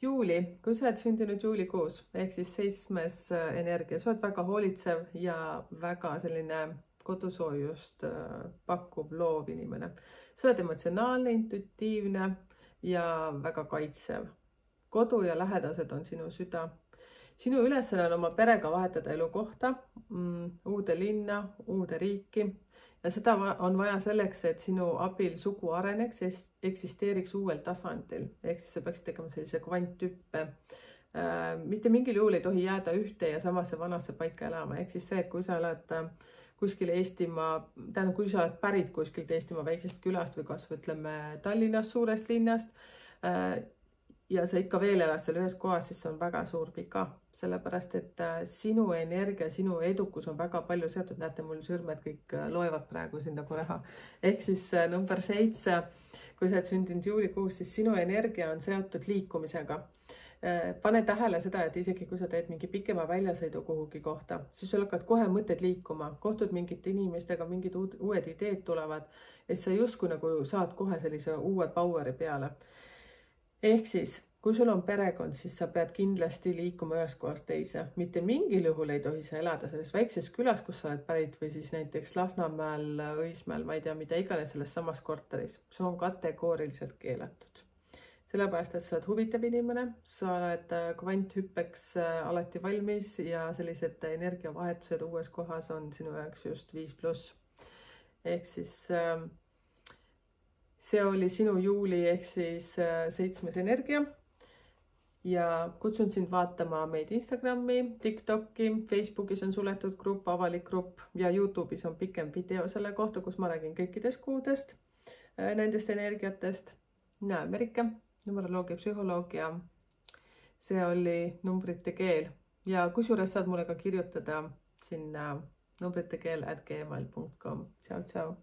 Juuli, kui sa oled sündinud juulikuus ehk siis 7. energia, sa oled väga hoolitsev ja väga selline kodusoojust pakkuv loov inimene. Sa oled emotsionaalne, intuitiivne ja väga kaitsev. Kodu ja lähedased on sinu süda. Sinu ülesanne on oma perega vahetada elukohta, uude linna, uude riiki ja seda on vaja selleks, et sinu abil sugu areneks, eksisteeriks uuel tasandil. Ehk siis sa peaks tegema sellise kvanthüppe. Mitte mingil juhul ei tohi jääda ühte ja samasse vanasse paika elama. Ehk siis see, et kui sa oled kuskil Eestimaa, kui sa oled pärit kuskilt Eestimaa väiksest külast või kas ütleme Tallinnast, suurest linnast, ja sa ikka veel elad seal ühes kohas, siis see on väga suur viga, sellepärast et sinu energia, sinu edukus on väga palju seotud. Näete, mul sõrmed kõik loevad praegu siin nagu raha. Ehk siis number 7, kui sa oled sündinud juulikuus, siis sinu energia on seotud liikumisega. Pane tähele seda, et isegi kui sa teed mingi pikema väljasõidu kuhugi kohta, siis sul hakkavad kohe mõtted liikuma, kohtud mingite inimestega, mingid uued ideed tulevad ja sa justkui nagu saad kohe sellise uue poweri peale. Ehk siis, kui sul on perekond, siis sa pead kindlasti liikuma ühest kohast teise. Mitte mingil juhul ei tohi sa elada selles väikses külas, kus sa oled pärit või siis näiteks Lasnamäel, Õismäel, ma ei tea, mida iganes selles samas korteris. See on kategooriliselt keelatud. Sellepärast, et sa oled huvitav inimene, sa oled kvanthüppeks alati valmis ja sellised energiavahetused uues kohas on sinu jaoks just 5+. Ehk siis see oli sinu juuli ehk siis 7. energia ja kutsun sind vaatama meid Instagrami, TikToki, Facebookis on suletud grupp, avalik grupp ja YouTube'is on pikem video selle kohta, kus ma räägin kõikidest kuudest, nendest energiatest. Mina olen Merike, numeroloogia, psühholoogia. See oli numbrite keel ja kusjuures saad mulle ka kirjutada sinna numbritekeel@gmail.com. Tšau, tšau.